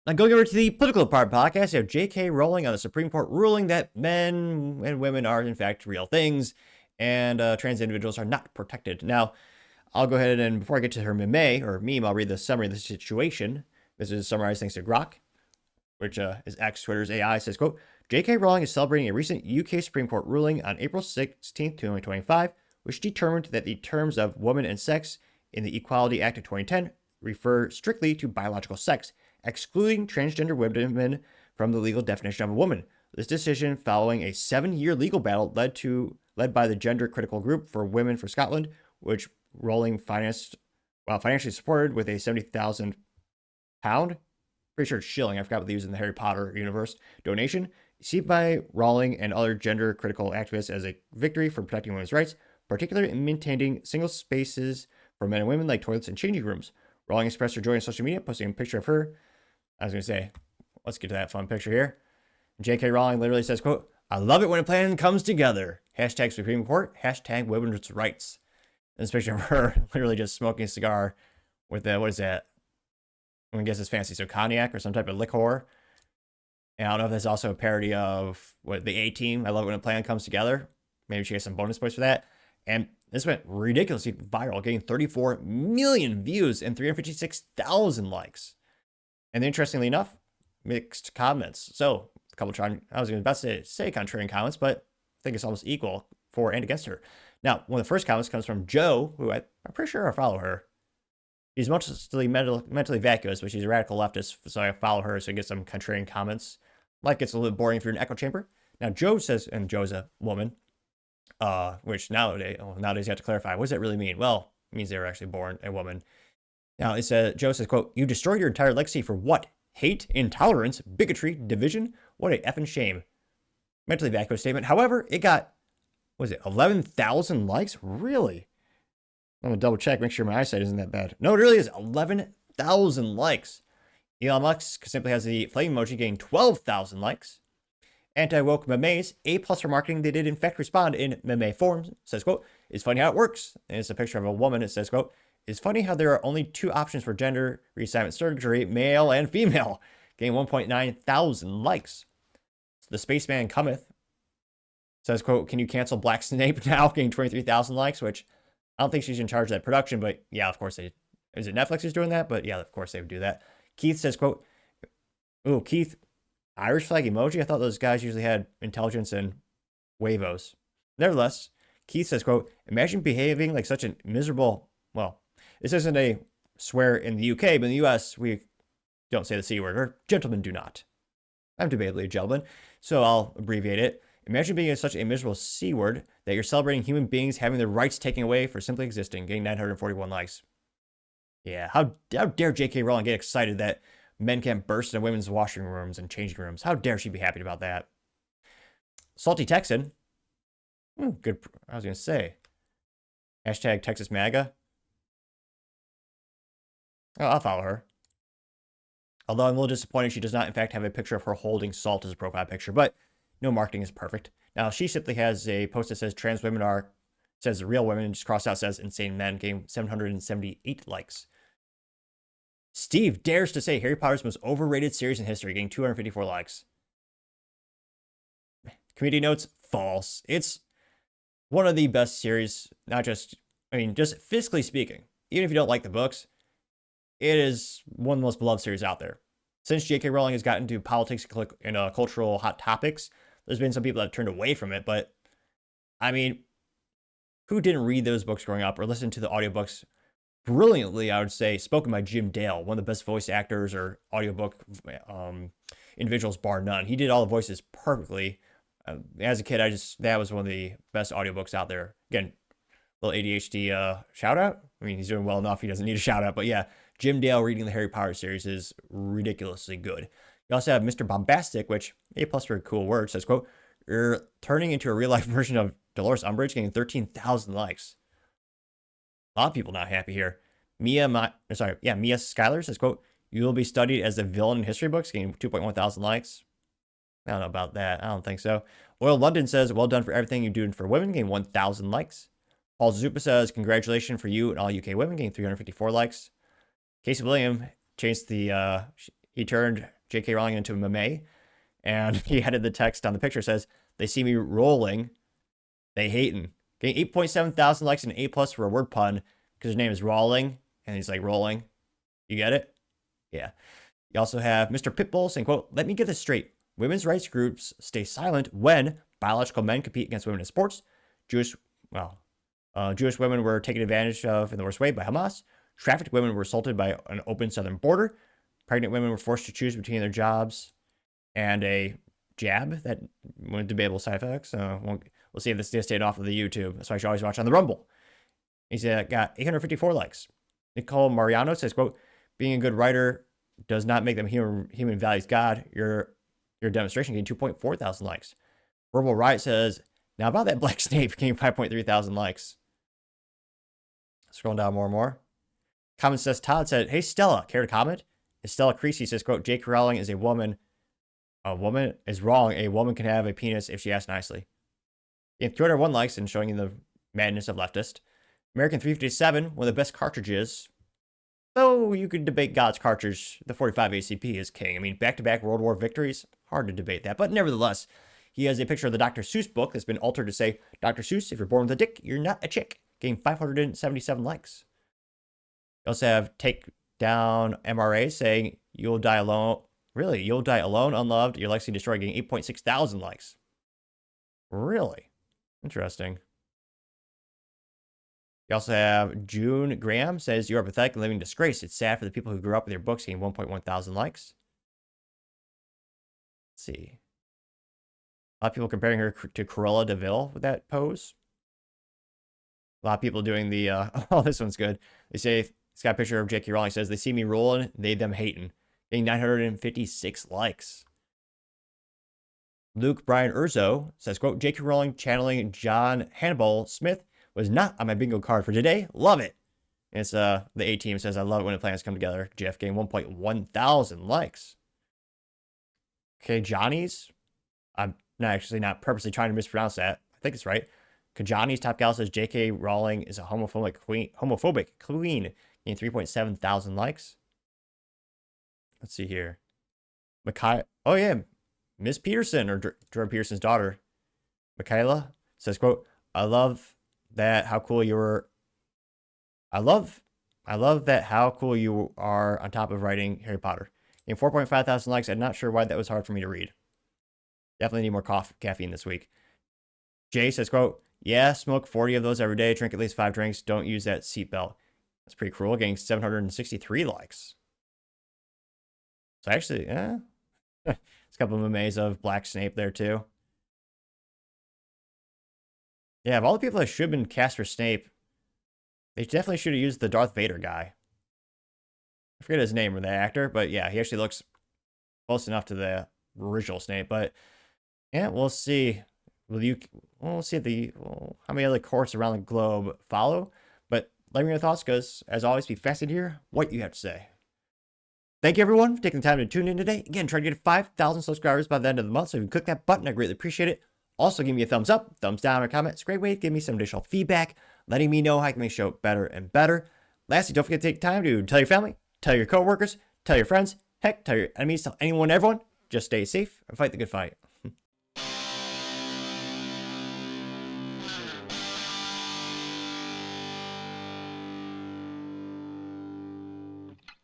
Now, going over to the political part podcast, you have J.K. Rowling on the Supreme Court ruling that men and women are, in fact, real things, and trans individuals are not protected. Now, I'll go ahead and, before I get to her meme, I'll read the summary of the situation. This is summarized thanks to Grok, which is X Twitter's AI, says, quote, J.K. Rowling is celebrating a recent UK Supreme Court ruling on April 16th, 2025, which determined that the terms of woman and sex in the Equality Act of 2010 refer strictly to biological sex, excluding transgender women from the legal definition of a woman. This decision, following a 7-year legal battle led by the Gender Critical Group for Women for Scotland, which Rowling financially supported with a £70,000, pretty sure it's shilling, I forgot what they use in the Harry Potter universe, donation, seen by Rowling and other gender critical activists as a victory for protecting women's rights, particularly in maintaining single spaces for men and women like toilets and changing rooms. Rowling expressed her joy on social media, posting a picture of her. I was going to say, let's get to that fun picture here. J.K. Rowling literally says, quote, I love it when a plan comes together. Hashtag Supreme Court, hashtag women's rights. And this picture of her literally just smoking a cigar with what is that? I guess it's fancy. So cognac or some type of liqueur. And I don't know if that's also a parody of the A-Team. I love it when a plan comes together. Maybe she gets some bonus points for that. And this went ridiculously viral, getting 34 million views and 356,000 likes. And interestingly enough, mixed comments. So a couple of, I was about to say contrarian comments, but I think it's almost equal for and against her. Now, one of the first comments comes from Joe, who I'm pretty sure I follow her. She's mostly mentally vacuous, but she's a radical leftist, so I follow her so I get some contrarian comments. Life gets a little boring if you're in an echo chamber. Now, Joe says, and Joe's a woman, which nowadays you have to clarify. What does that really mean? Well, it means they were actually born a woman. Now, Joe says, quote, you destroyed your entire legacy for what? Hate, intolerance, bigotry, division? What a effing shame. Mentally vacuous statement. However, it got, 11,000 likes? Really? I'm going to double check, make sure my eyesight isn't that bad. No, it really is 11,000 likes. Elon Musk simply has the flame emoji getting 12,000 likes. Anti-woke memes, A+ for marketing, they did in fact respond in meme forms. It says, quote, it's funny how it works. And it's a picture of a woman. It says, quote, it's funny how there are only 2 options for gender reassignment surgery, male and female, getting 1.9 thousand likes. So the spaceman cometh says, quote, can you cancel Black Snape now, getting 23,000 likes, which I don't think she's in charge of that production, but yeah, of course is it Netflix who's doing that? But yeah, of course they would do that. Keith says, quote, ooh, Keith, Irish flag emoji? I thought those guys usually had intelligence and huevos. Nevertheless, Keith says, quote, imagine behaving like such a miserable, well, this isn't a swear in the UK, but in the US, we don't say the C word, or gentlemen do not. I'm debatably a gentleman, so I'll abbreviate it. Imagine being such a miserable C word that you're celebrating human beings having their rights taken away for simply existing, getting 941 likes. Yeah, how dare J.K. Rowling get excited that men can't burst into women's washing rooms and changing rooms? How dare she be happy about that? Salty Texan. Good. I was going to say. Hashtag Texas MAGA. Oh, I'll follow her. Although I'm a little disappointed she does not, in fact, have a picture of her holding salt as a profile picture. But no marketing is perfect. Now, she simply has a post that says trans women are, says real women, and just crossed out says insane men, getting 778 likes. Steve dares to say Harry Potter's most overrated series in history, getting 254 likes. Community notes, false. It's one of the best series, not just, just physically speaking. Even if you don't like the books, it is one of the most beloved series out there. Since J.K. Rowling has gotten into politics and cultural hot topics, there's been some people that have turned away from it, but who didn't read those books growing up or listen to the audiobooks brilliantly, I would say, spoken by Jim Dale, one of the best voice actors or audiobook individuals, bar none. He did all the voices perfectly. As a kid, that was one of the best audiobooks out there. Again, little ADHD shout out. He's doing well enough. He doesn't need a shout out, but yeah, Jim Dale reading the Harry Potter series is ridiculously good. You also have Mr. Bombastic, which A+ for a cool word, says, quote, you're turning into a real life version of Dolores Umbridge, getting 13,000 likes. A lot of people not happy here. Mia Schuyler says, quote, you will be studied as a villain in history books, getting 2.1 thousand likes. I don't know about that. I don't think so. Oil London says, well done for everything you're doing for women, getting 1,000 likes. Paul Zupa says, congratulations for you and all UK women, getting 354 likes. Casey William changed the he turned J.K. Rowling into a meme, and he added the text on the picture says, "They see me rolling, they hatin'." Getting 8.7 thousand likes and an A+ for a word pun because his name is Rowling, and he's like rolling. You get it? Yeah. You also have Mr. Pitbull saying, quote, "Let me get this straight. Women's rights groups stay silent when biological men compete against women in sports. Jewish women were taken advantage of in the worst way by Hamas. Trafficked women were assaulted by an open southern border. Pregnant women were forced to choose between their jobs and a jab that with debatable side effects. We'll see if this gets taken off of the YouTube. So I should always watch on the Rumble." He's got 854 likes. Nicole Mariano says, quote, "Being a good writer does not make them human values God. Your demonstration gained 2.4 thousand likes." Verbal Riot says, "Now about that Black Snape," gained 5.3 thousand likes. Scrolling down more and more. Comment says, Todd said, "Hey Stella, care to comment?" Stella Creasy says, quote, "J.K. Rowling is a woman. A woman is wrong. A woman can have a penis if she asks nicely." Gained 201 likes and showing you the madness of leftist. American 357, one of the best cartridges. Though you could debate God's cartridge, the 45 ACP is king. I mean, back-to-back World War victories, hard to debate that. But nevertheless, he has a picture of the Dr. Seuss book that's been altered to say, "Dr. Seuss, if you're born with a dick, you're not a chick." Gained 577 likes. You also have Take Down MRA saying, "You'll die alone." Really? "You'll die alone, unloved. Your legacy destroyed," getting 8.6 thousand likes. Really? Interesting. You also have June Graham says, "You are pathetic and living disgrace. It's sad for the people who grew up with your books," getting 1.1 thousand likes. Let's see. A lot of people comparing her to Cruella de Vil with that pose. A lot of people doing the, oh, this one's good. They say, it's got a picture of J.K. Rowling. Says, "They see me rolling, they them hating." Getting 956 likes. Luke Brian Urzo says, quote, "J.K. Rowling channeling John Hannibal Smith was not on my bingo card for today. Love it." And it's the A team says, "I love it when the plans come together." Jeff getting 1.1 thousand likes. Okay, Johnny's. I'm not purposely trying to mispronounce that. I think it's right. Kajani's Top Gal says, "J.K. Rowling is a homophobic queen. Getting 3.7 thousand likes. Let's see here. Oh yeah, Miss Peterson, or Jordan Peterson's daughter, Michaela, says, quote, I love that how cool you are on top of writing Harry Potter." In 4.5 thousand likes. I'm not sure why that was hard for me to read. Definitely need more caffeine this week. Jay says, quote, "Yeah, smoke 40 of those every day. Drink at least 5 drinks. Don't use that seatbelt." That's pretty cruel. Getting 763 likes. So actually, it's a couple of memes of Black Snape there too. Yeah, of all the people that should have been cast for Snape, they definitely should have used the Darth Vader guy. I forget his name or the actor, but yeah, he actually looks close enough to the original Snape. But yeah, we'll see. We'll see how many other courts around the globe follow. But let me know your thoughts, because as always, be fascinated to hear what you have to say. Thank you, everyone, for taking the time to tune in today. Again, try to get 5,000 subscribers by the end of the month. So if you click that button, I greatly appreciate it. Also, give me a thumbs up, thumbs down, or comment. It's a great way to give me some additional feedback, letting me know how I can make the show better and better. Lastly, don't forget to take time to tell your family, tell your coworkers, tell your friends, heck, tell your enemies, tell anyone, everyone. Just stay safe and fight the good fight.